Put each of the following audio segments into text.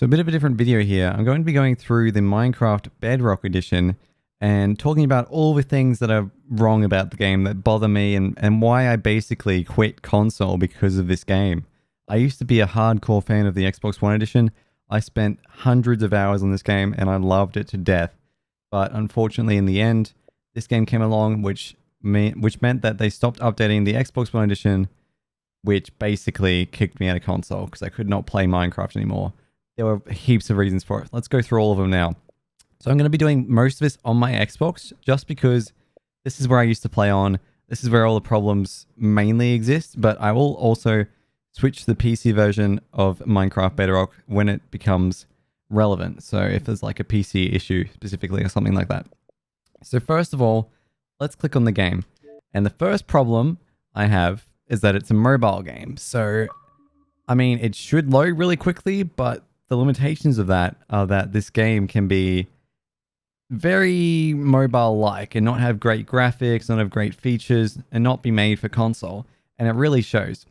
So a bit of a different video here. I'm going to be going through the Minecraft Bedrock edition and talking about all the things that are wrong about the game that bother me and why I basically quit console because of this game. I used to be a hardcore fan of the Xbox One edition. I spent hundreds of hours on this game and I loved it to death. But unfortunately in the end, this game came along which meant that they stopped updating the Xbox One edition, which basically kicked me out of console because I could not play Minecraft anymore. There were heaps of reasons for it. Let's go through all of them now. So I'm going to be doing most of this on my Xbox just because this is where I used to play on. This is where all the problems mainly exist, but I will also switch to the PC version of Minecraft Bedrock when it becomes relevant. So if there's like a PC issue specifically or something like that. So first of all, let's click on the game. And the first problem I have is that it's a mobile game. So, I mean, it should load really quickly, but the limitations of that are that this game can be very mobile-like and not have great graphics, not have great features, and not be made for console. And it really shows.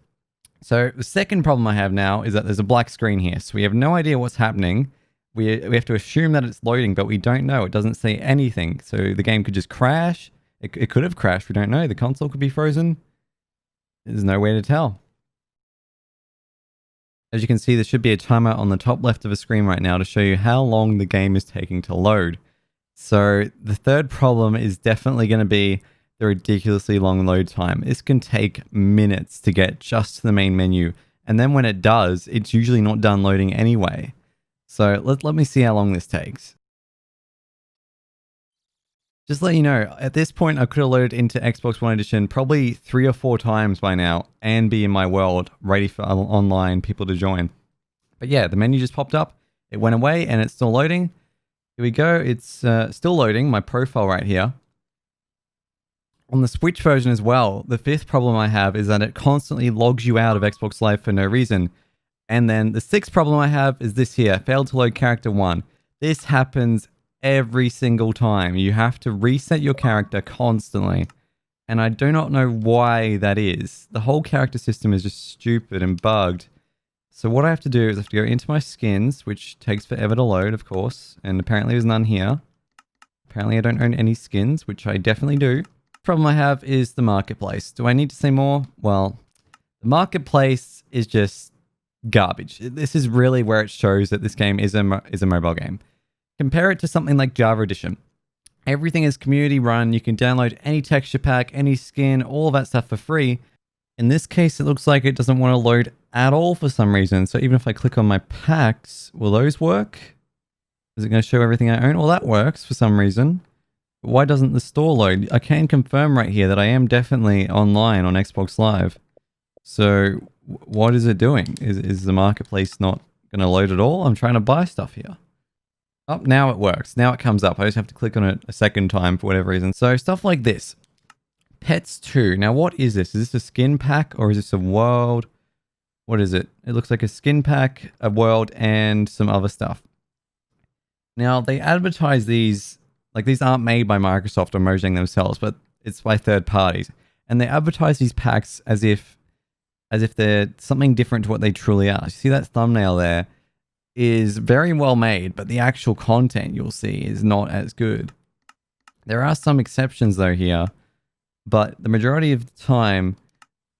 So the second problem I have now is that there's a black screen here. So we have no idea what's happening. We have to assume that it's loading, but we don't know. It doesn't say anything. So the game could just crash. It could have crashed. We don't know. The console could be frozen. There's no way to tell. As you can see, there should be a timer on the top left of the screen right now to show you how long the game is taking to load. So the third problem is definitely going to be the ridiculously long load time. This can take minutes to get just to the main menu. And then when it does, it's usually not done loading anyway. So let me see how long this takes. Just to let you know, at this point, I could have loaded into Xbox One Edition probably 3 or 4 times by now and be in my world ready for online people to join. But yeah, the menu just popped up. It went away and it's still loading. Here we go. It's still loading my profile right here. On the Switch version as well, the fifth problem I have is that it constantly logs you out of Xbox Live for no reason. And then the sixth problem I have is this here, failed to load character 1. This happens every single time. You have to reset your character constantly. And I do not know why that is. The whole character system is just stupid and bugged. So what I have to do is I have to go into my skins, which takes forever to load, of course. And apparently there's none here. Apparently I don't own any skins, which I definitely do. Problem I have is the marketplace. Do I need to say more? Well, the marketplace is just garbage. This is really where it shows that this game is a mobile game. Compare it to something like Java Edition. Everything is community run. You can download any texture pack, any skin, all of that stuff for free. In this case, it looks like it doesn't want to load at all for some reason. So even if I click on my packs, will those work? Is it going to show everything I own? Well, that works for some reason. But why doesn't the store load? I can confirm right here that I am definitely online on Xbox Live. So what is it doing? Is the marketplace not going to load at all? I'm trying to buy stuff here. Oh, now it works. Now it comes up. I just have to click on it a second time for whatever reason. So stuff like this. Pets 2. Now what is this? Is this a skin pack or is this a world? What is it? It looks like a skin pack, a world, and some other stuff. Now they advertise these, like these aren't made by Microsoft or Mojang themselves, but it's by third parties. And they advertise these packs as if they're something different to what they truly are. You see that thumbnail there? Is very well made, but the actual content you'll see is not as good. There are some exceptions though here, but the majority of the time,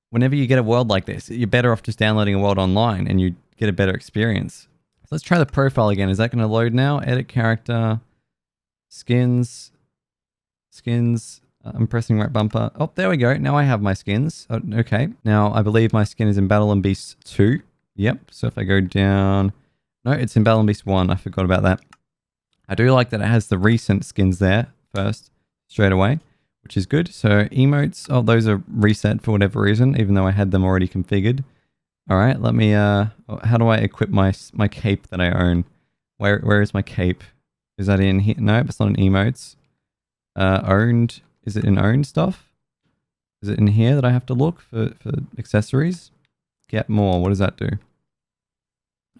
whenever you get a world like this, you're better off just downloading a world online and you get a better experience. So let's try the profile again. Is that going to load now? Edit character, skins. I'm pressing right bumper. Oh, there we go. Now I have my skins. Oh, okay. Now I believe my skin is in Battle and Beast 2. Yep. So if I go down... No, it's in Battle and Beast 1. I forgot about that. I do like that it has the recent skins there first, straight away, which is good. So emotes, oh, those are reset for whatever reason, even though I had them already configured. All right, let me, how do I equip my cape that I own? Where is my cape? Is that in here? No, it's not in emotes. Owned, is it in owned stuff? Is it in here that I have to look for accessories? Get more, what does that do?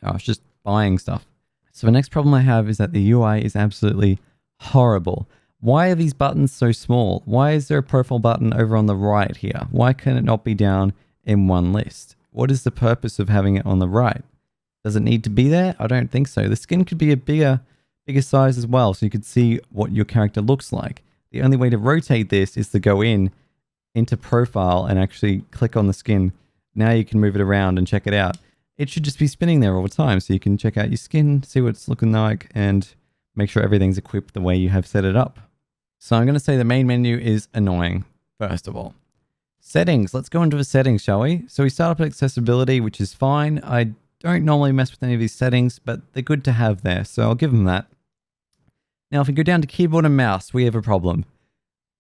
Oh, it's just buying stuff. So the next problem I have is that the UI is absolutely horrible. Why are these buttons so small? Why is there a profile button over on the right here? Why can it not be down in one list? What is the purpose of having it on the right? Does it need to be there? I don't think so. The skin could be a bigger size as well, so you could see what your character looks like. The only way to rotate this is to go into profile and actually click on the skin. Now you can move it around and check it out. It should just be spinning there all the time, so you can check out your skin, see what it's looking like, and make sure everything's equipped the way you have set it up. So I'm going to say the main menu is annoying, first of all. Settings. Let's go into the settings, shall we? So we start up at accessibility, which is fine. I don't normally mess with any of these settings, but they're good to have there, so I'll give them that. Now, if we go down to keyboard and mouse, we have a problem.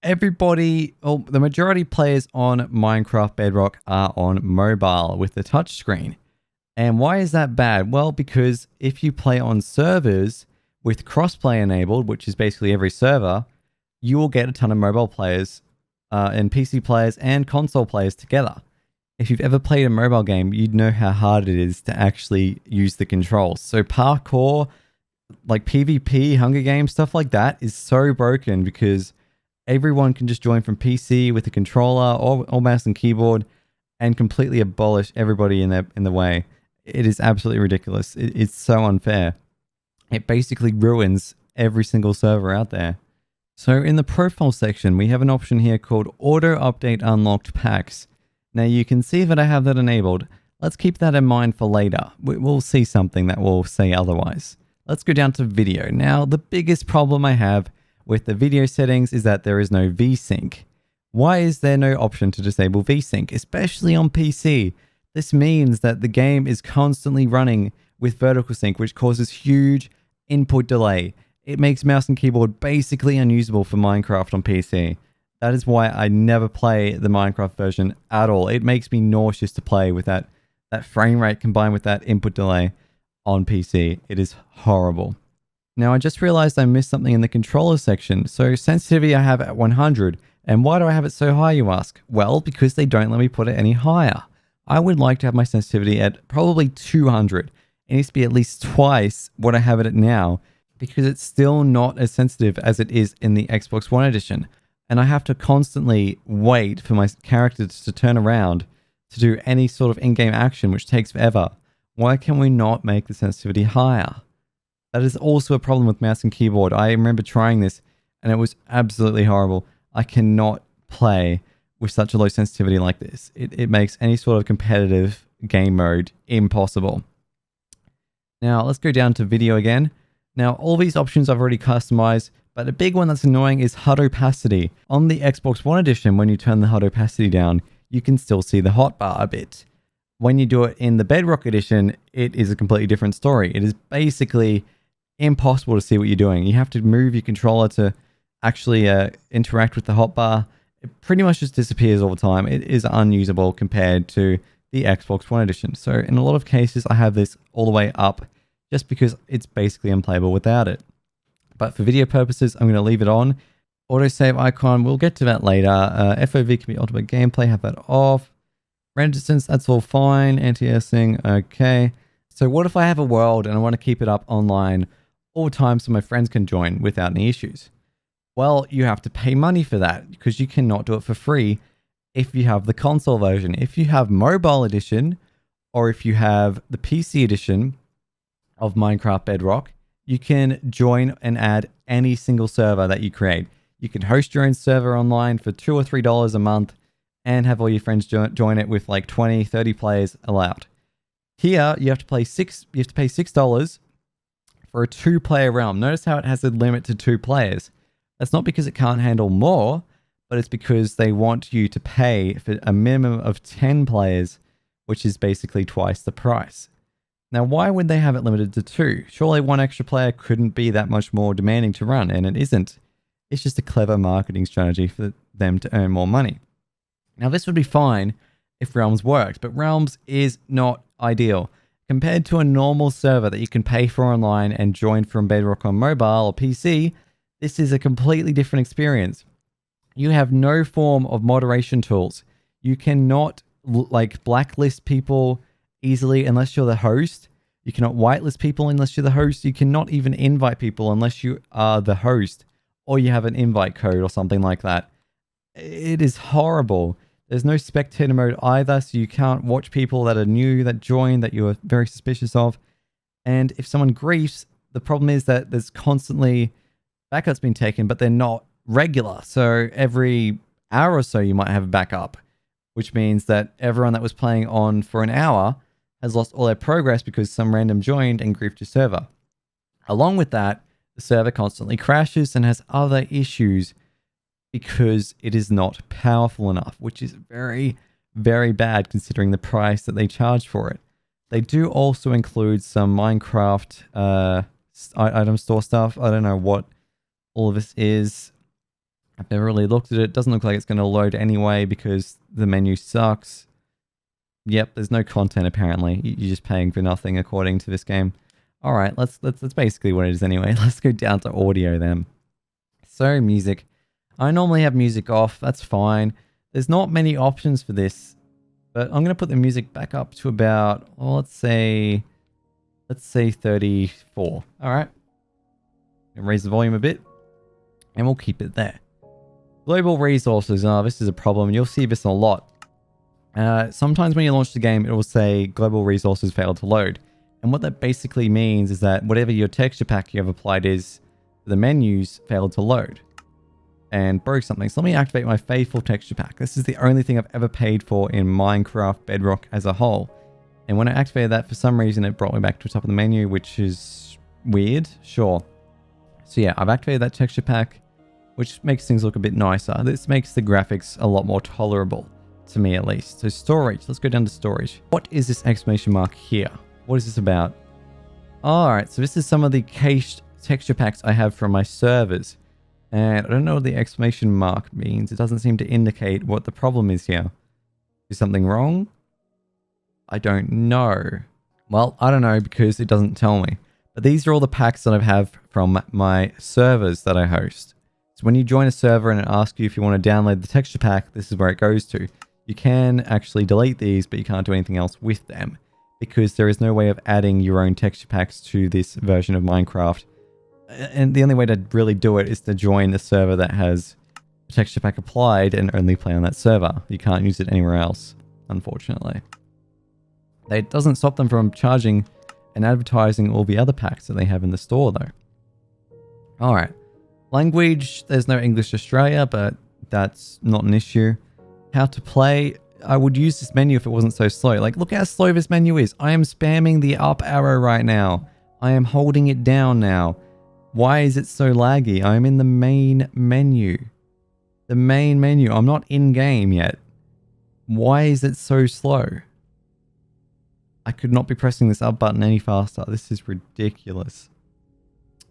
Everybody, well, the majority of players on Minecraft Bedrock are on mobile with the touchscreen. And why is that bad? Well, because if you play on servers with crossplay enabled, which is basically every server, you will get a ton of mobile players and PC players and console players together. If you've ever played a mobile game, you'd know how hard it is to actually use the controls. So parkour, like PvP, Hunger Games, stuff like that is so broken because everyone can just join from PC with a controller or mouse and keyboard and completely abolish everybody in the way. It is absolutely ridiculous. It's so unfair. It basically ruins every single server out there. So in the profile section, we have an option here called Auto Update Unlocked Packs. Now you can see that I have that enabled. Let's keep that in mind for later. We'll see something that will say otherwise. Let's go down to video. Now the biggest problem I have with the video settings is that there is no VSync. Why is there no option to disable VSync, especially on PC? This means that the game is constantly running with vertical sync, which causes huge input delay. It makes mouse and keyboard basically unusable for Minecraft on PC. That is why I never play the Minecraft version at all. It makes me nauseous to play with that frame rate combined with that input delay on PC. It is horrible. Now I just realized I missed something in the controller section. So sensitivity I have at 100. And why do I have it so high, you ask? Well, because they don't let me put it any higher. I would like to have my sensitivity at probably 200. It needs to be at least twice what I have it at now, because it's still not as sensitive as it is in the Xbox One edition. And I have to constantly wait for my characters to turn around to do any sort of in-game action, which takes forever. Why can we not make the sensitivity higher? That is also a problem with mouse and keyboard. I remember trying this and it was absolutely horrible. I cannot play with such a low sensitivity like this. It makes any sort of competitive game mode impossible. Now let's go down to video again. Now all these options I've already customized, but a big one that's annoying is HUD opacity. On the Xbox One edition, when you turn the HUD opacity down, you can still see the hotbar a bit. When you do it in the Bedrock edition, it is a completely different story. It is basically impossible to see what you're doing. You have to move your controller to actually interact with the hotbar. It pretty much just disappears all the time. It is unusable compared to the Xbox One edition. So in a lot of cases, I have this all the way up just because it's basically unplayable without it. But for video purposes, I'm going to leave it on. Autosave icon, we'll get to that later. FOV can be ultimate gameplay, have that off. Render distance, that's all fine. Anti-aliasing, okay. So what if I have a world and I want to keep it up online all the time so my friends can join without any issues? Well, you have to pay money for that because you cannot do it for free if you have the console version. If you have mobile edition or if you have the PC edition of Minecraft Bedrock, you can join and add any single server that you create. You can host your own server online for $2 or $3 a month and have all your friends join it with like 20, 30 players allowed. Here, you have to pay $6 for a 2-player realm. Notice how it has a limit to 2 players. That's not because it can't handle more, but it's because they want you to pay for a minimum of 10 players, which is basically twice the price. Now, why would they have it limited to 2? Surely 1 extra player couldn't be that much more demanding to run, and it isn't. It's just a clever marketing strategy for them to earn more money. Now, this would be fine if Realms worked, but Realms is not ideal. Compared to a normal server that you can pay for online and join from Bedrock on mobile or PC, this is a completely different experience. You have no form of moderation tools. You cannot blacklist people easily unless you're the host. You cannot whitelist people unless you're the host. You cannot even invite people unless you are the host or you have an invite code or something like that. It is horrible. There's no spectator mode either, so you can't watch people that are new, that join, that you're very suspicious of. And if someone griefs, the problem is that there's constantly backups being taken, but they're not regular. So every hour or so, you might have a backup, which means that everyone that was playing on for an hour has lost all their progress because some random joined and griefed your server. Along with that, the server constantly crashes and has other issues because it is not powerful enough, which is very, very bad considering the price that they charge for it. They do also include some Minecraft item store stuff. I don't know what all of this is. I've never really looked at it. It doesn't look like it's going to load anyway because the menu sucks. Yep, there's no content apparently. You're just paying for nothing according to this game. All right, that's basically what it is anyway. Let's go down to audio then. So music. I normally have music off. That's fine. There's not many options for this, but I'm going to put the music back up to about, well, let's say 34. All right. Raise the volume a bit and we'll keep it there. Global resources. This is a problem. You'll see this a lot. Sometimes when you launch the game, it will say global resources failed to load. And what that basically means is that whatever your texture pack you have applied is, the menus failed to load and broke something. So let me activate my faithful texture pack. This is the only thing I've ever paid for in Minecraft Bedrock as a whole. And when I activated that, for some reason, it brought me back to the top of the menu, which is weird. Sure. So yeah, I've activated that texture pack, which makes things look a bit nicer. This makes the graphics a lot more tolerable, to me at least. So storage, let's go down to storage. What is this exclamation mark here? What is this about? All right, so this is some of the cached texture packs I have from my servers. And I don't know what the exclamation mark means. It doesn't seem to indicate what the problem is here. Is something wrong? I don't know. Well, I don't know because it doesn't tell me. But these are all the packs that I have from my servers that I host. So when you join a server and it asks you if you want to download the texture pack, this is where it goes to. You can actually delete these, but you can't do anything else with them because there is no way of adding your own texture packs to this version of Minecraft. And the only way to really do it is to join a server that has a texture pack applied and only play on that server. You can't use it anywhere else, unfortunately. It doesn't stop them from charging and advertising all the other packs that they have in the store, though. All right. Language, there's no English Australia, but that's not an issue. How to play, I would use this menu if it wasn't so slow. Like, look how slow this menu is. I am spamming the up arrow right now. I am holding it down now. Why is it so laggy? I'm in the main menu. The main menu. I'm not in game yet. Why is it so slow? I could not be pressing this up button any faster. This is ridiculous.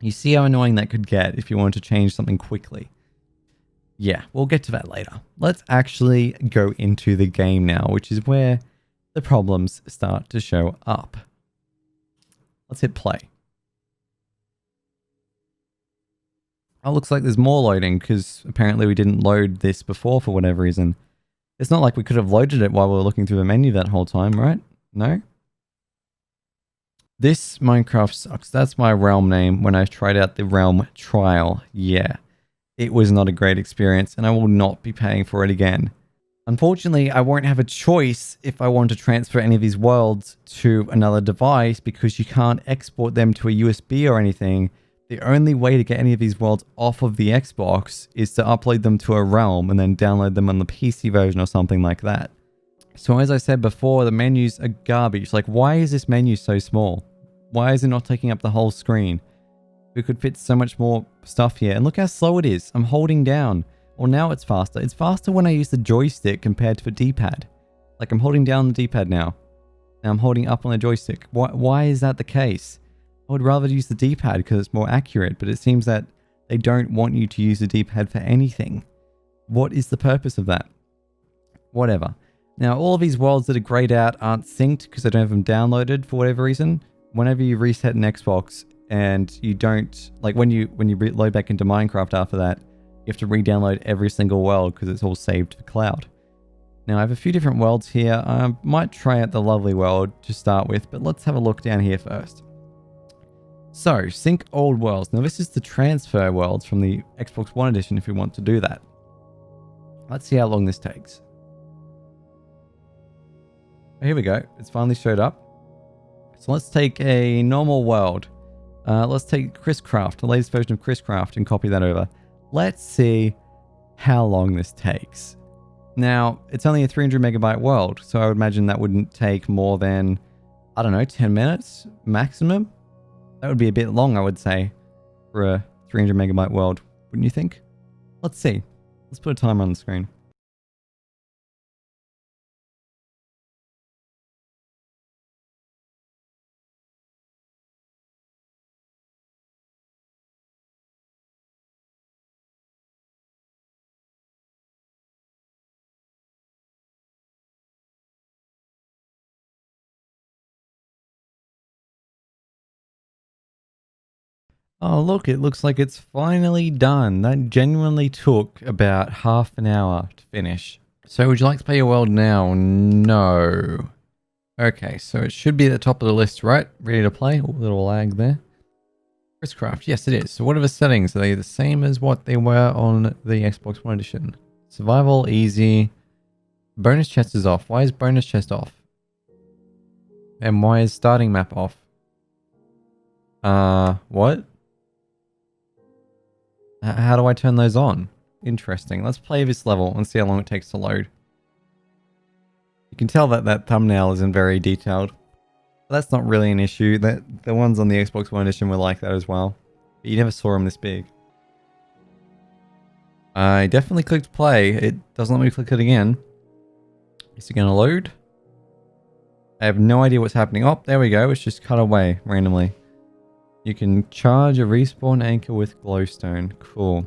You see how annoying that could get if you wanted to change something quickly. Yeah, we'll get to that later. Let's actually go into the game now, which is where the problems start to show up. Let's hit play. Oh, looks like there's more loading because apparently we didn't load this before for whatever reason. It's not like we could have loaded it while we were looking through the menu that whole time, right? No? This Minecraft sucks. That's my realm name when I tried out the realm trial. Yeah, it was not a great experience and I will not be paying for it again. Unfortunately, I won't have a choice if I want to transfer any of these worlds to another device because you can't export them to a USB or anything. The only way to get any of these worlds off of the Xbox is to upload them to a realm and then download them on the PC version or something like that. So as I said before, the menus are garbage. Like, why is this menu so small? Why is it not taking up the whole screen? We could fit so much more stuff here. And look how slow it is. I'm holding down. Well, now it's faster. It's faster when I use the joystick compared to the D-pad. Like, I'm holding down the D-pad now. Now I'm holding up on the joystick. Why is that the case? I would rather use the D-pad because it's more accurate, but it seems that they don't want you to use the D-pad for anything. What is the purpose of that? Whatever. Now, all of these worlds that are grayed out aren't synced because I don't have them downloaded for whatever reason. Whenever you reset an Xbox and you don't, like when you load back into Minecraft after that, you have to re-download every single world because it's all saved to cloud. Now, I have a few different worlds here. I might try out the lovely world to start with, but let's have a look down here first. So, sync old worlds. Now, this is the transfer worlds from the Xbox One edition if you want to do that. Let's see how long this takes. Here we go. It's finally showed up. So let's take a normal world. Let's take Chriscraft, the latest version of Chriscraft, and copy that over. Let's see how long this takes. Now, it's only a 300 megabyte world, so I would imagine that wouldn't take more than, I don't know, 10 minutes maximum. That would be a bit long, I would say, for a 300 megabyte world, wouldn't you think? Let's see. Let's put a timer on the screen. Oh, look, it looks like it's finally done. That genuinely took about half an hour to finish. So would you like to play your world now? No. Okay, so it should be at the top of the list, right? Ready to play? Ooh, little lag there. Chriscraft, yes it is. So what are the settings? Are they the same as what they were on the Xbox One Edition? Survival, easy. Bonus chest is off. Why is bonus chest off? And why is starting map off? What? How do I turn those on? Interesting. Let's play this level and see how long it takes to load. You can tell that that thumbnail isn't very detailed. But that's not really an issue. The ones on the Xbox One Edition were like that as well. But you never saw them this big. I definitely clicked play. It doesn't let me click it again. Is it going to load? I have no idea what's happening. Oh, there we go. It's just cut away randomly. You can charge a respawn anchor with glowstone. Cool.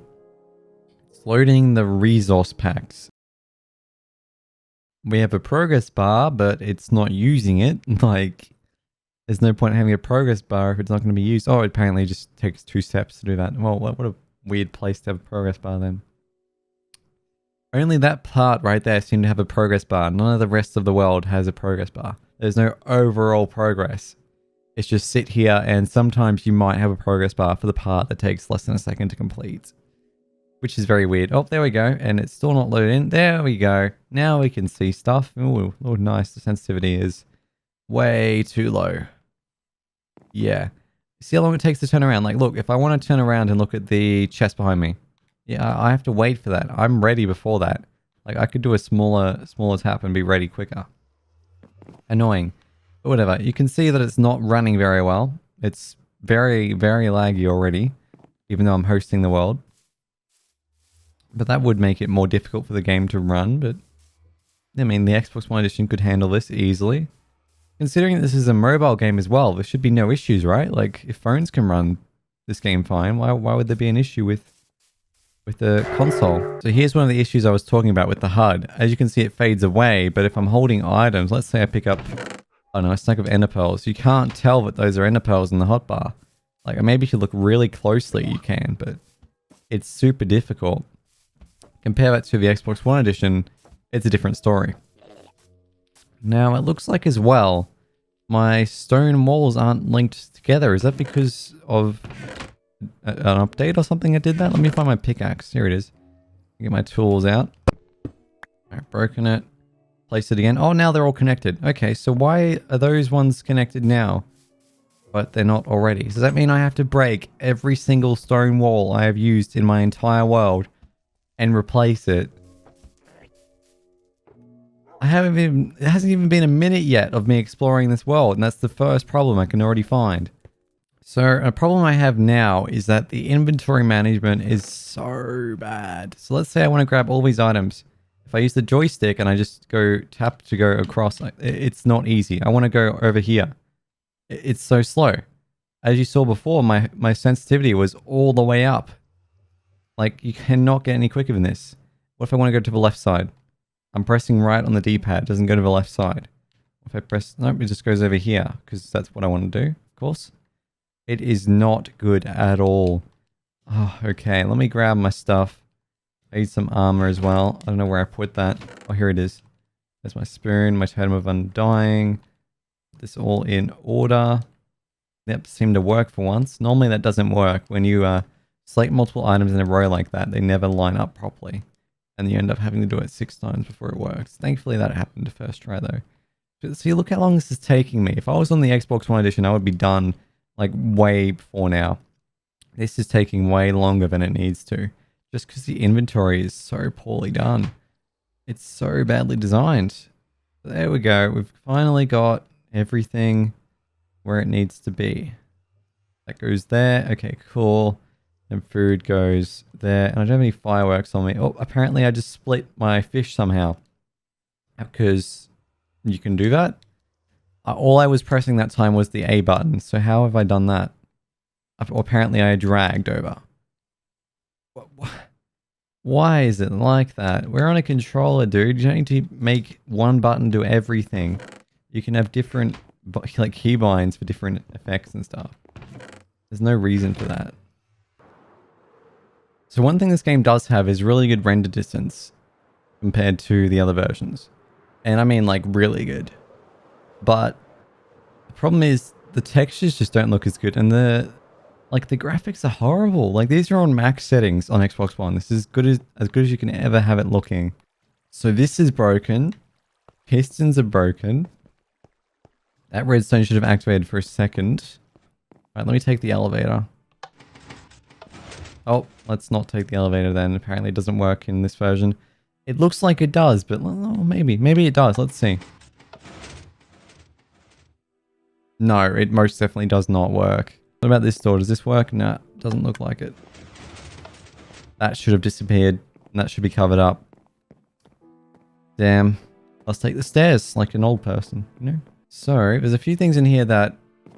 It's loading the resource packs. We have a progress bar, but it's not using it. Like, there's no point in having a progress bar if it's not going to be used. Oh, it apparently just takes 2 steps to do that. Well, what a weird place to have a progress bar then. Only that part right there seemed to have a progress bar. None of the rest of the world has a progress bar. There's no overall progress. It's just sit here and sometimes you might have a progress bar for the part that takes less than a second to complete. Which is very weird. Oh, there we go. And it's still not loading. There we go. Now we can see stuff. Oh, nice. The sensitivity is way too low. Yeah. See how long it takes to turn around? Like, look, if I want to turn around and look at the chest behind me, yeah, I have to wait for that. I'm ready before that. Like, I could do a smaller tap and be ready quicker. Annoying. But whatever. You can see that it's not running very well. It's very, very laggy already, even though I'm hosting the world. But that would make it more difficult for the game to run. But, I mean, the Xbox One Edition could handle this easily. Considering this is a mobile game as well, there should be no issues, right? Like, if phones can run this game fine, why would there be an issue with the console? So here's one of the issues I was talking about with the HUD. As you can see, it fades away, but if I'm holding items, let's say I pick up, I don't know, a stack of ender pearls, you can't tell that those are ender pearls in the hotbar. Like, maybe if you look really closely, you can, but it's super difficult. Compare that to the Xbox One Edition, it's a different story. Now, it looks like as well, my stone walls aren't linked together. Is that because of an update or something that did that? Let me find my pickaxe. Here it is. Get my tools out. Alright, broken it. Place it again. Oh, now they're all connected. Okay, so why are those ones connected now, but they're not already? Does that mean I have to break every single stone wall I have used in my entire world and replace it? It hasn't even been a minute yet of me exploring this world, and that's the first problem I can already find. So a problem I have now is that the inventory management is so bad. So let's say I want to grab all these items. If I use the joystick and I just go tap to go across, it's not easy. I want to go over here. It's so slow. As you saw before, my sensitivity was all the way up. Like, you cannot get any quicker than this. What if I want to go to the left side? I'm pressing right on the D-pad. It doesn't go to the left side. If I press... Nope, it just goes over here. Because that's what I want to do, of course. It is not good at all. Oh, okay, let me grab my stuff. I need some armor as well. I don't know where I put that. Oh, here it is. There's my spoon, my totem of undying. This all in order. Yep, seemed to work for once. Normally that doesn't work. When you select multiple items in a row like that, they never line up properly. And you end up having to do it 6 times before it works. Thankfully that happened the first try though. See, look how long this is taking me. If I was on the Xbox One edition, I would be done like way before now. This is taking way longer than it needs to. Just because the inventory is so poorly done. It's so badly designed. There we go. We've finally got everything where it needs to be. That goes there. Okay, cool. And food goes there. And I don't have any fireworks on me. Oh, apparently I just split my fish somehow. Because you can do that. All I was pressing that time was the A button. So how have I done that? Apparently I dragged over. Why is it like that? We're on a controller, dude. You don't need to make one button do everything. You can have different like keybinds for different effects and stuff. There's no reason for that. So one thing this game does have is really good render distance compared to the other versions. And I mean like really good. But the problem is the textures just don't look as good, and the graphics are horrible. Like these are on max settings on Xbox One. This is as good as you can ever have it looking. So this is broken. Pistons are broken. That redstone should have activated for a second. Alright, let me take the elevator. Oh, let's not take the elevator then. Apparently it doesn't work in this version. It looks like it does, but well, maybe it does. Let's see. No, it most definitely does not work. What about this door? Does this work? Nah, doesn't look like it. That should have disappeared. And that should be covered up. Damn. Let's take the stairs like an old person, you know? So, there's a few things in here that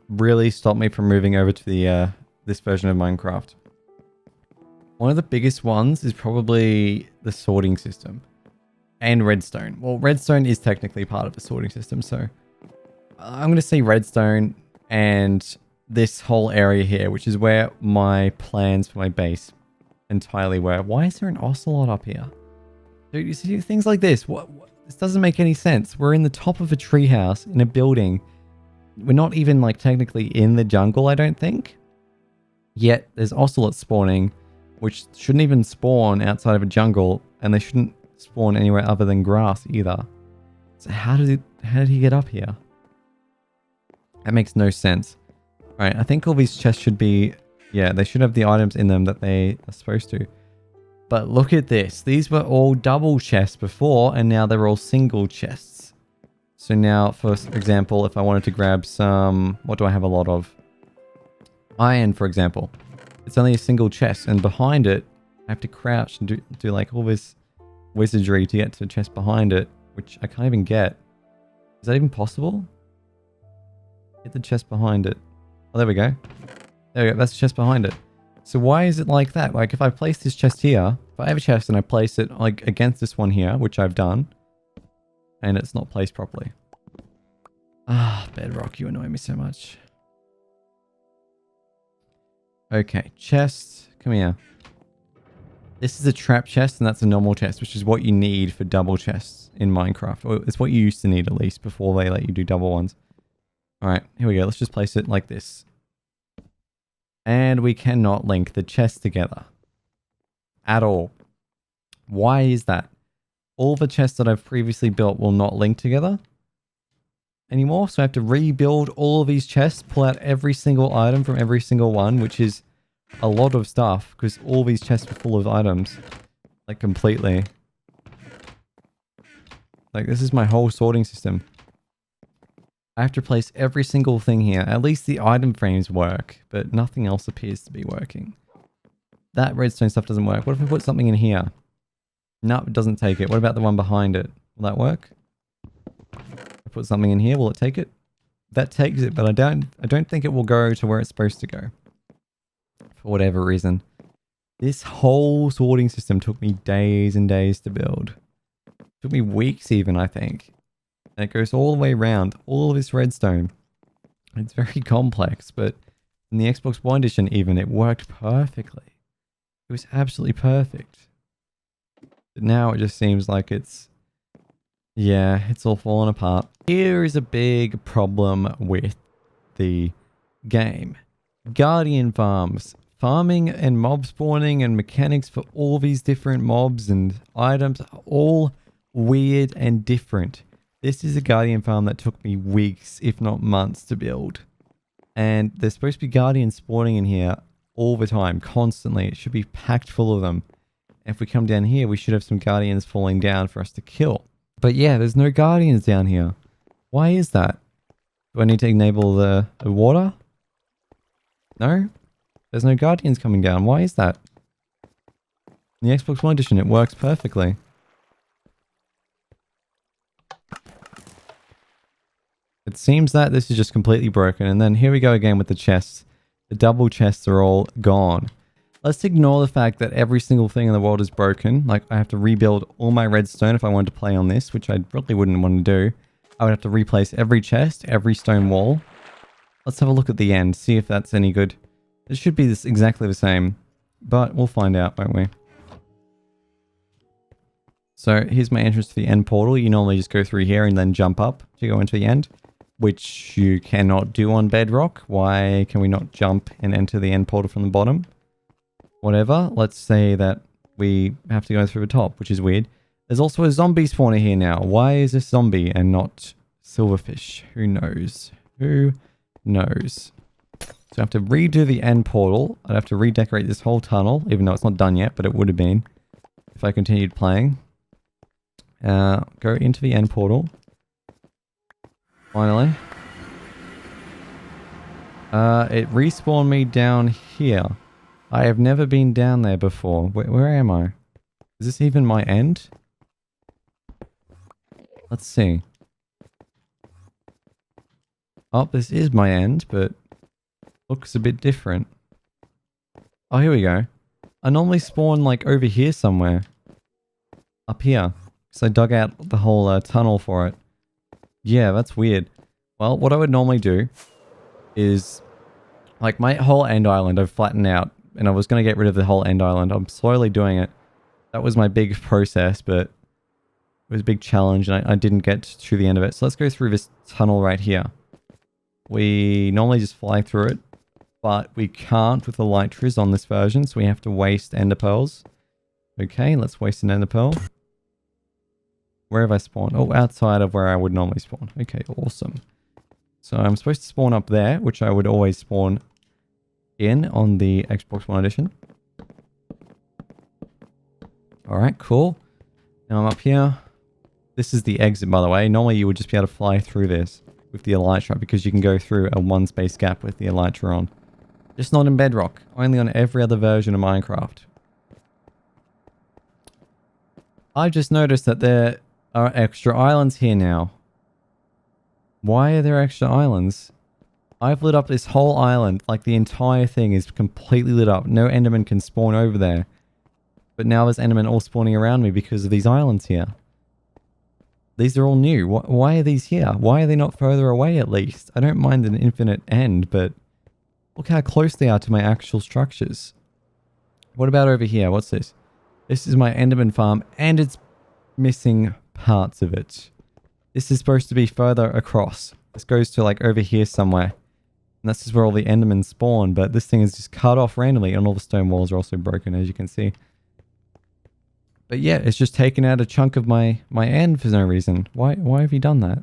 really stop me from moving over to the this version of Minecraft. One of the biggest ones is probably the sorting system. And redstone. Well, redstone is technically part of the sorting system, so I'm going to say redstone and this whole area here, which is where my plans for my base entirely were. Why is there an ocelot up here? Dude, you see things like this. What? This doesn't make any sense. We're in the top of a treehouse in a building. We're not even like technically in the jungle, I don't think. Yet there's ocelots spawning, which shouldn't even spawn outside of a jungle, and they shouldn't spawn anywhere other than grass either. So how did he get up here? That makes no sense. Alright, I think all these chests should be... Yeah, they should have the items in them that they are supposed to. But look at this. These were all double chests before, and now they're all single chests. So now, for example, if I wanted to grab some... What do I have a lot of? Iron, for example. It's only a single chest, and behind it, I have to crouch and do like all this wizardry to get to the chest behind it, which I can't even get. Is that even possible? Get the chest behind it. Oh, there we go. There we go. That's the chest behind it. So why is it like that? Like if I place this chest here, if I have a chest and I place it like against this one here, which I've done, and it's not placed properly. Ah, Bedrock, you annoy me so much. Okay, chest. Come here. This is a trap chest and that's a normal chest, which is what you need for double chests in Minecraft. Or it's what you used to need at least before they let you do double ones. Alright, here we go. Let's just place it like this. And we cannot link the chests together. At all. Why is that? All the chests that I've previously built will not link together anymore. So I have to rebuild all of these chests, pull out every single item from every single one, which is a lot of stuff because all these chests are full of items. Like completely. Like this is my whole sorting system. I have to place every single thing here. At least the item frames work, but nothing else appears to be working. That redstone stuff doesn't work. What if I put something in here? No, it doesn't take it. What about the one behind it? Will that work? I put something in here. Will it take it? That takes it, but I don't think it will go to where it's supposed to go. For whatever reason. This whole sorting system took me days and days to build. It took me weeks even, I think. And it goes all the way around, all of this redstone. It's very complex, but in the Xbox One edition even, it worked perfectly. It was absolutely perfect. But now it just seems like it's... Yeah, it's all falling apart. Here is a big problem with the game. Guardian farms. Farming and mob spawning and mechanics for all these different mobs and items are all weird and different. This is a guardian farm that took me weeks, if not months, to build. And there's supposed to be guardians spawning in here all the time, constantly. It should be packed full of them. If we come down here, we should have some guardians falling down for us to kill. But yeah, there's no guardians down here. Why is that? Do I need to enable the water? No? There's no guardians coming down. Why is that? In the Xbox One edition, it works perfectly. It seems that this is just completely broken. And then here we go again with the chests. The double chests are all gone. Let's ignore the fact that every single thing in the world is broken. Like, I have to rebuild all my redstone if I wanted to play on this, which I really wouldn't want to do. I would have to replace every chest, every stone wall. Let's have a look at the end, see if that's any good. It should be this exactly the same, but we'll find out, won't we? So here's my entrance to the end portal. You normally just go through here and then jump up to go into the end, which you cannot do on Bedrock. Why can we not jump and enter the end portal from the bottom? Whatever. Let's say that we have to go through the top, which is weird. There's also a zombie spawner here now. Why is this zombie and not silverfish? Who knows? Who knows? So I have to redo the end portal. I'd have to redecorate this whole tunnel, even though it's not done yet, but it would have been if I continued playing. Go into the end portal. Finally. It respawned me down here. I have never been down there before. Where am I? Is this even my end? Let's see. Oh, this is my end, but looks a bit different. Oh, here we go. I normally spawn like over here somewhere. Up here. So I dug out the whole tunnel for it. Yeah, that's weird. Well, what I would normally do is, like, my whole end island I've flattened out, and I was going to get rid of the whole end island. I'm slowly doing it. That was my big process, but it was a big challenge, and I didn't get to the end of it. So let's go through this tunnel right here. We normally just fly through it, but we can't with the elytras on this version, so we have to waste ender pearls. Okay, let's waste an ender pearl. Where have I spawned? Oh, outside of where I would normally spawn. Okay, awesome. So I'm supposed to spawn up there, which I would always spawn in on the Xbox One edition. Alright, cool. Now I'm up here. This is the exit, by the way. Normally you would just be able to fly through this with the elytra because you can go through a one space gap with the elytra on. Just not in Bedrock. Only on every other version of Minecraft. I've just noticed that there are extra islands here now. Why are there extra islands? I've lit up this whole island, like the entire thing is completely lit up. No Enderman can spawn over there. But now there's Endermen all spawning around me because of these islands here. These are all new. Why are these here? Why are they not further away at least? I don't mind an infinite end, but look how close they are to my actual structures. What about over here? What's this? This is my Enderman farm, and it's missing parts of it. This is supposed to be further across. This goes to like over here somewhere. And this is where all the Endermen spawn, but this thing is just cut off randomly, and all the stone walls are also broken, as you can see. But yeah, it's just taken out a chunk of my end for no reason. Why have you done that?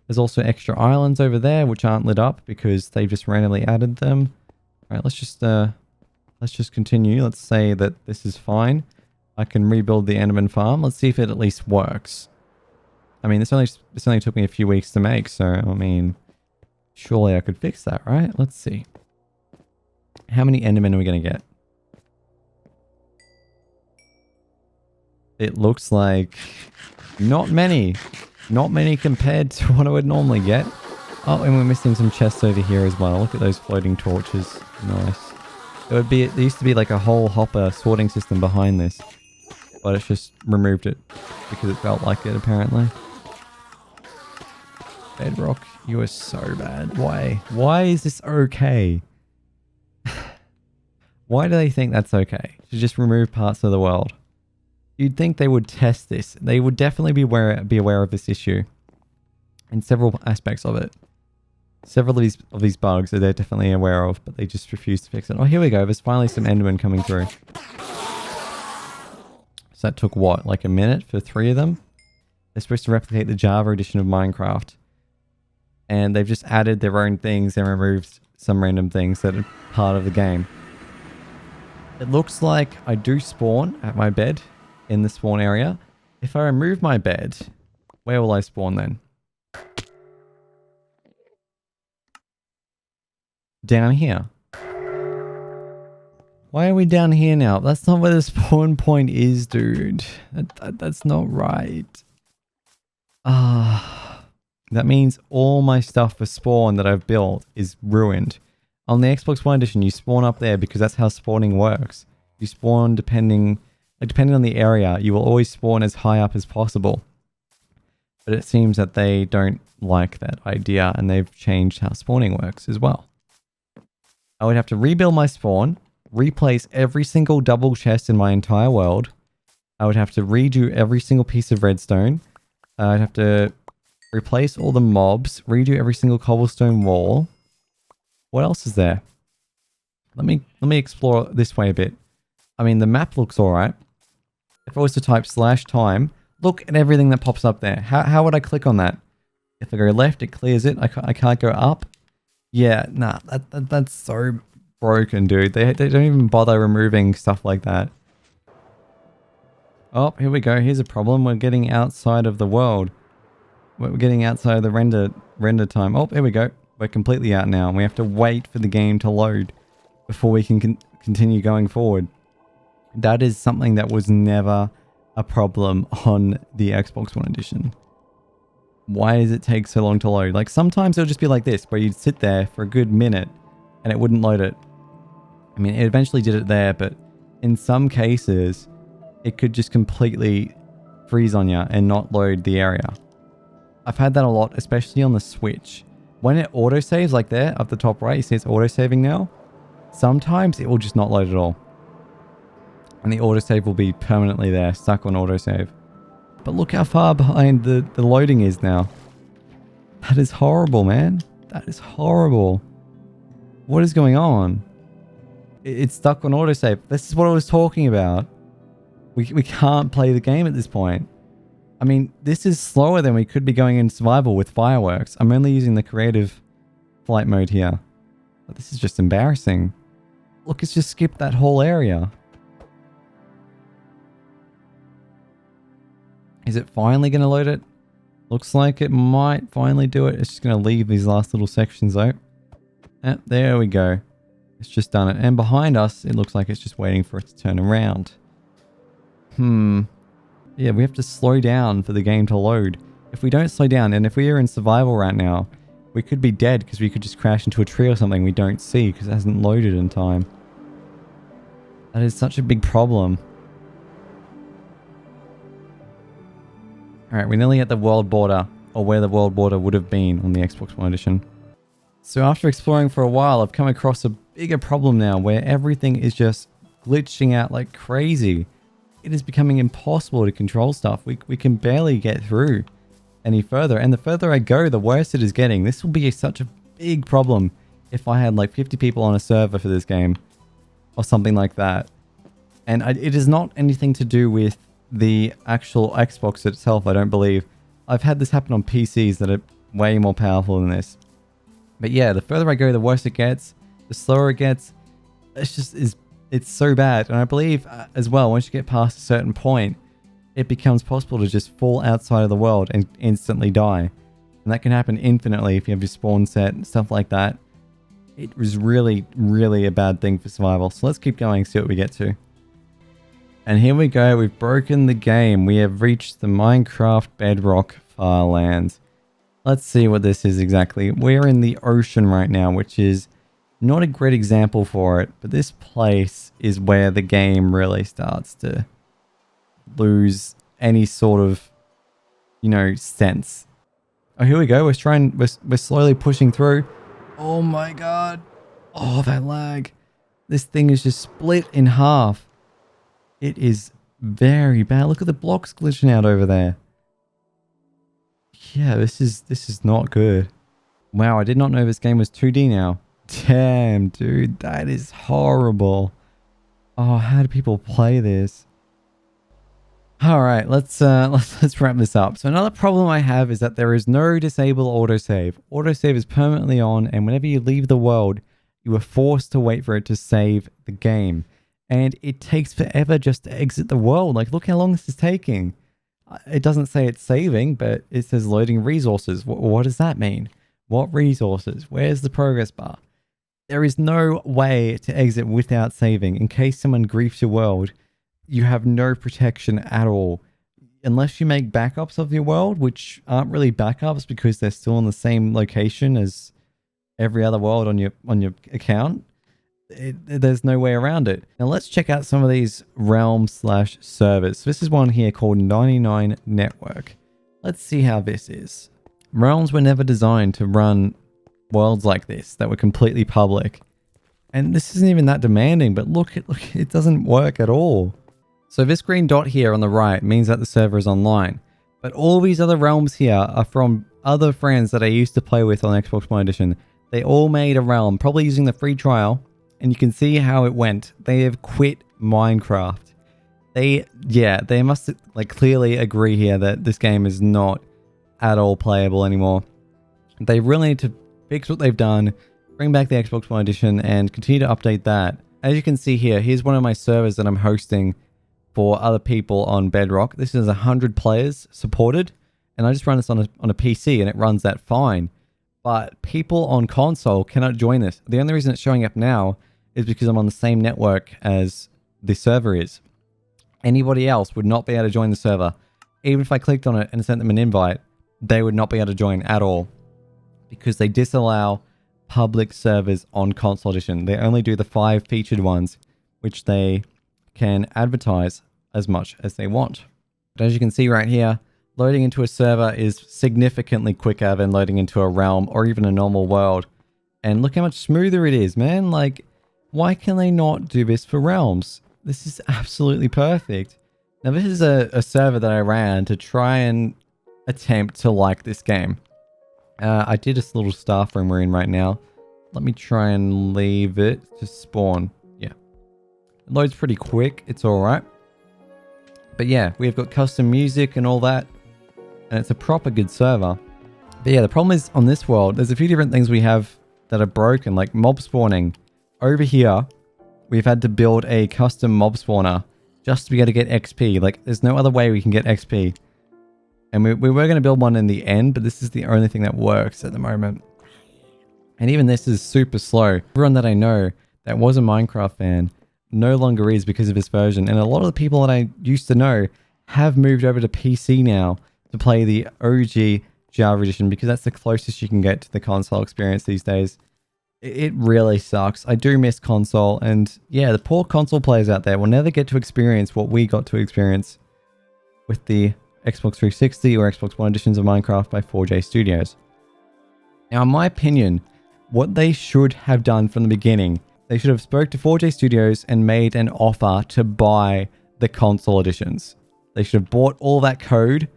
There's also extra islands over there, which aren't lit up because they've just randomly added them. Alright, let's just continue. Let's say that this is fine. I can rebuild the Enderman farm. Let's see if it at least works. I mean, this only took me a few weeks to make, so I mean, surely I could fix that, right? Let's see. How many Endermen are we going to get? It looks like not many. Not many compared to what I would normally get. Oh, and we're missing some chests over here as well. Look at those floating torches. Nice. There used to be like a whole hopper sorting system behind this. But it's just removed it because it felt like it apparently. Bedrock, you are so bad. Why? Why is this okay? Why do they think that's okay? To just remove parts of the world? You'd think they would test this. They would definitely be aware of this issue. In several aspects of it. Several of these bugs that they're definitely aware of, but they just refuse to fix it. Oh, here we go. There's finally some Endermen coming through. So that took what? Like a minute for 3 of them? They're supposed to replicate the Java edition of Minecraft. And they've just added their own things and removed some random things that are part of the game. It looks like I do spawn at my bed in the spawn area. If I remove my bed, where will I spawn then? Down here. Why are we down here now? That's not where the spawn point is, dude. That's not right. That means all my stuff for spawn that I've built is ruined. On the Xbox One edition, you spawn up there because that's how spawning works. You spawn depending on the area, you will always spawn as high up as possible. But it seems that they don't like that idea and they've changed how spawning works as well. I would have to rebuild my spawn, replace every single double chest in my entire world. I would have to redo every single piece of redstone. I'd have to replace all the mobs, redo every single cobblestone wall. What else is there? Let me explore this way a bit. I mean, the map looks alright. If I was to type /time, look at everything that pops up there. How would I click on that? If I go left, it clears it. I can't go up. Yeah, nah, that's so broken, dude. They don't even bother removing stuff like that. Oh, here we go. Here's a problem. We're getting outside of the world. We're getting outside of the render time. Oh, here we go. We're completely out now. And we have to wait for the game to load before we can continue going forward. That is something that was never a problem on the Xbox One edition. Why does it take so long to load? Like sometimes it'll just be like this, where you'd sit there for a good minute and it wouldn't load it. I mean, it eventually did it there, but in some cases, it could just completely freeze on you and not load the area. I've had that a lot, especially on the Switch. When it autosaves, like there, up the top right, you see it's autosaving now. Sometimes it will just not load at all. And the autosave will be permanently there, stuck on autosave. But look how far behind the loading is now. That is horrible, man. That is horrible. What is going on? It's stuck on autosave. This is what I was talking about. We can't play the game at this point. I mean, this is slower than we could be going in survival with fireworks. I'm only using the creative flight mode here. But this is just embarrassing. Look, it's just skipped that whole area. Is it finally going to load it? Looks like it might finally do it. It's just going to leave these last little sections though. There we go. It's just done it. And behind us, it looks like it's just waiting for it to turn around. Yeah, we have to slow down for the game to load. If we don't slow down, and if we are in survival right now, we could be dead because we could just crash into a tree or something we don't see because it hasn't loaded in time. That is such a big problem. Alright, we're nearly at the world border, or where the world border would have been on the Xbox One edition. So after exploring for a while, I've come across a bigger problem now where everything is just glitching out like crazy. It is becoming impossible to control stuff. We can barely get through any further. And the further I go, the worse it is getting. This will be such a big problem if I had like 50 people on a server for this game or something like that. And it is not anything to do with the actual Xbox itself, I don't believe. I've had this happen on PCs that are way more powerful than this. But yeah, the further I go, the worse it gets, the slower it gets. It's so bad. And I believe as well, once you get past a certain point, it becomes possible to just fall outside of the world and instantly die. And that can happen infinitely if you have your spawn set and stuff like that. It was really, really a bad thing for survival. So let's keep going, see what we get to. And here we go, we've broken the game. We have reached the Minecraft Bedrock Farlands. Let's see what this is exactly. We're in the ocean right now, which is not a great example for it, but this place is where the game really starts to lose any sort of, you know, sense. Oh, here we go. We're slowly pushing through. Oh my god. Oh, that lag. This thing is just split in half. It is very bad. Look at the blocks glitching out over there. Yeah, this is not good. Wow, I did not know this game was 2D now. Damn, dude, that is horrible. Oh, how do people play this? All right, let's wrap this up. So another problem I have is that there is no disable autosave. Autosave is permanently on, and whenever you leave the world, you are forced to wait for it to save the game. And it takes forever just to exit the world. Like, look how long this is taking. It doesn't say it's saving, but it says loading resources. What does that mean? What resources? Where's the progress bar? There is no way to exit without saving. In case someone griefs your world, you have no protection at all. Unless you make backups of your world, which aren't really backups because they're still in the same location as every other world on your account. There's no way around it. Now let's check out some of these realms/servers. So this is one here called 99 Network. Let's see how this is. Realms were never designed to run worlds like this that were completely public. And this isn't even that demanding, but look, it doesn't work at all. So this green dot here on the right means that the server is online. But all these other realms here are from other friends that I used to play with on Xbox One Edition. They all made a realm, probably using the free trial, and you can see how it went. They have quit Minecraft. They must like clearly agree here that this game is not at all playable anymore. They really need to fix what they've done, bring back the Xbox One Edition, and continue to update that. As you can see here, here's one of my servers that I'm hosting for other people on Bedrock. This is 100 players supported, and I just run this on a PC, and it runs that fine. But people on console cannot join this. The only reason it's showing up now is because I'm on the same network as the server is. Anybody else would not be able to join the server. Even if I clicked on it and sent them an invite, they would not be able to join at all, because they disallow public servers on console edition. They only do the 5 featured ones, which they can advertise as much as they want. But as you can see right here, loading into a server is significantly quicker than loading into a realm or even a normal world. And look how much smoother it is, man. Like, why can they not do this for realms? This is absolutely perfect. Now, this is a server that I ran to try and attempt to like this game. I did this little staff room we're in right now. Let me try and leave it to spawn. Yeah. It loads pretty quick. It's all right. But yeah, we've got custom music and all that. And it's a proper good server. But yeah, the problem is on this world, there's a few different things we have that are broken, like mob spawning. Over here, we've had to build a custom mob spawner just to be able to get XP. Like, there's no other way we can get XP. And we were going to build one in the end, but this is the only thing that works at the moment. And even this is super slow. Everyone that I know that was a Minecraft fan no longer is because of this version. And a lot of the people that I used to know have moved over to PC now to play the OG Java edition, because that's the closest you can get to the console experience these days. It really sucks. I do miss console, and yeah, the poor console players out there will never get to experience what we got to experience with the Xbox 360 or Xbox One editions of Minecraft by 4J Studios. Now, in my opinion, what they should have done from the beginning, they should have spoke to 4J Studios and made an offer to buy the console editions. They should have bought all that code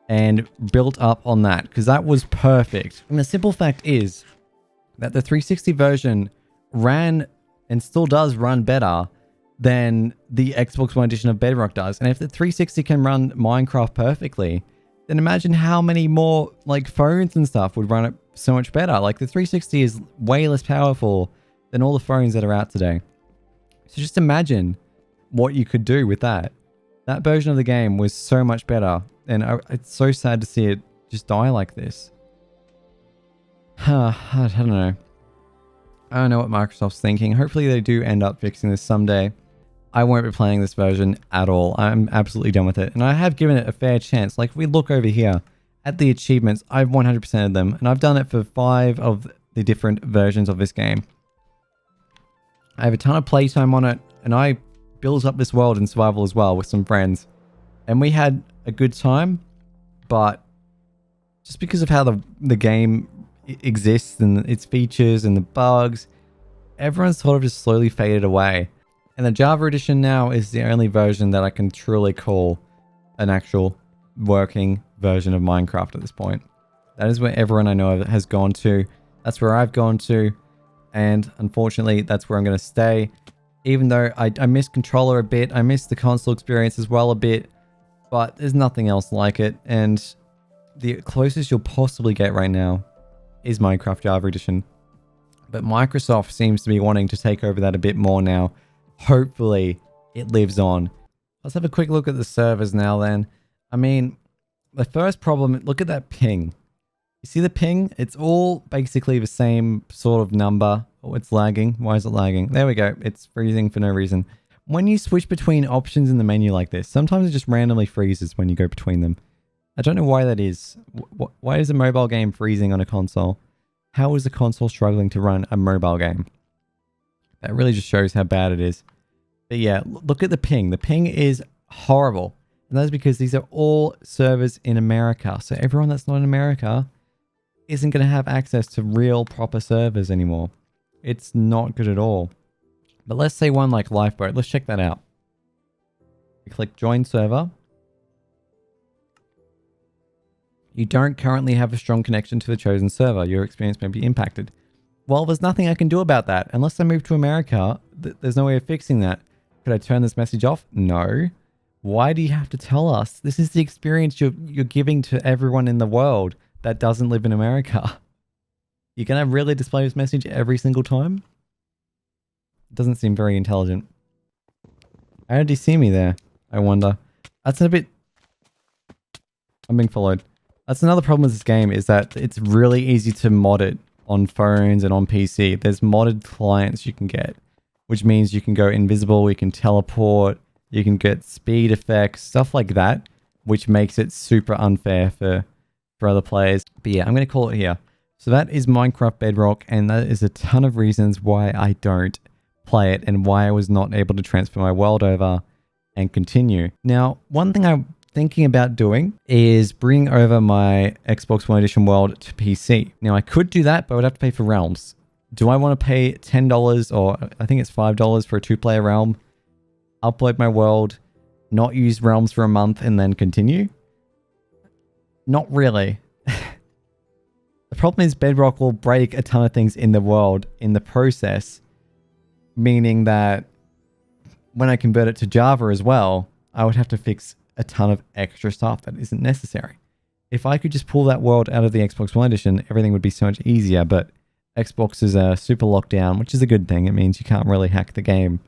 and built up on that, because that was perfect. And the simple fact is that the 360 version ran and still does run better than the Xbox One edition of Bedrock does. And if the 360 can run Minecraft perfectly, then imagine how many more like phones and stuff would run it so much better. Like, the 360 is way less powerful than all the phones that are out today. So just imagine what you could do with that. That version of the game was so much better. And it's so sad to see it just die like this. I don't know. I don't know what Microsoft's thinking. Hopefully they do end up fixing this someday. I won't be playing this version at all. I'm absolutely done with it. And I have given it a fair chance. Like, if we look over here at the achievements, I've 100%ed them. And I've done it for 5 of the different versions of this game. I have a ton of playtime on it. And I built up this world in survival as well with some friends. And we had a good time. But just because of how the game exists and its features and the bugs, everyone's sort of just slowly faded away. And the Java edition now is the only version that I can truly call an actual working version of Minecraft at this point. That is where everyone I know has gone to. That's where I've gone to. And unfortunately, that's where I'm going to stay. Even though I miss controller a bit, I miss the console experience as well a bit. but there's nothing else like it. And the closest you'll possibly get right now is Minecraft Java Edition. But Microsoft seems to be wanting to take over that a bit more now. Hopefully it lives on. Let's have a quick look at the servers now then. I mean, the first problem, look at that ping. You see the ping? It's all basically the same sort of number. Oh, it's lagging. Why is it lagging? There we go. It's freezing for no reason. When you switch between options in the menu like this, sometimes it just randomly freezes when you go between them. I don't know why that is. Why is a mobile game freezing on a console? How is a console struggling to run a mobile game? That really just shows how bad it is. But yeah, look at the ping. The ping is horrible. And that's because these are all servers in America. So everyone that's not in America isn't going to have access to real proper servers anymore. It's not good at all. But let's say one like Lifeboat. Let's check that out. You click join server. You don't currently have a strong connection to the chosen server. Your experience may be impacted. Well, there's nothing I can do about that. Unless I move to America, there's no way of fixing that. Could I turn this message off? No. Why do you have to tell us? This is the experience you're giving to everyone in the world that doesn't live in America. You're going to really display this message every single time? It doesn't seem very intelligent. How did he see me there? I wonder. That's a bit... I'm being followed. That's another problem with this game, is that it's really easy to mod it on phones and on PC. There's modded clients you can get, which means you can go invisible, you can teleport, you can get speed effects, stuff like that, which makes it super unfair for other players. But yeah, I'm going to call it here. So that is Minecraft Bedrock, and that is a ton of reasons why I don't play it and why I was not able to transfer my world over and continue. Now, one thing I'm thinking about doing is bring over my Xbox One Edition world to PC. Now, I could do that, but I would have to pay for realms. Do I want to pay $10 or I think it's $5 for a 2-player realm, upload my world, not use realms for a month, and then continue? Not really. The problem is Bedrock will break a ton of things in the world in the process, meaning that when I convert it to Java as well, I would have to fix a ton of extra stuff that isn't necessary. If I could just pull that world out of the Xbox One Edition, everything would be so much easier, but Xbox is a super lockdown, which is a good thing. It means you can't really hack the game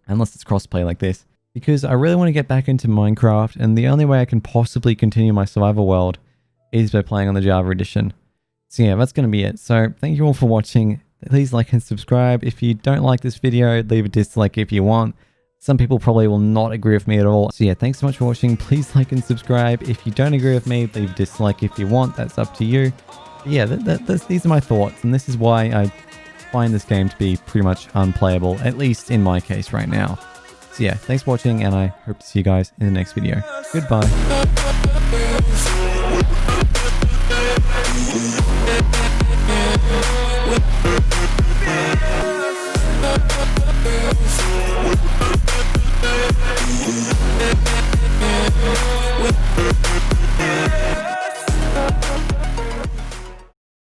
unless it's crossplay like this. Because I really want to get back into Minecraft, and the only way I can possibly continue my survival world is by playing on the Java Edition. So yeah, that's going to be it. So thank you all for watching. Please like and subscribe. If you don't like this video, leave a dislike if you want. Some people probably will not agree with me at all. So yeah, thanks so much for watching. Please like and subscribe. If you don't agree with me, leave a dislike if you want. That's up to you. But yeah, these are my thoughts, and this is why I find this game to be pretty much unplayable, at least in my case right now. So yeah, thanks for watching, and I hope to see you guys in the next video. Goodbye.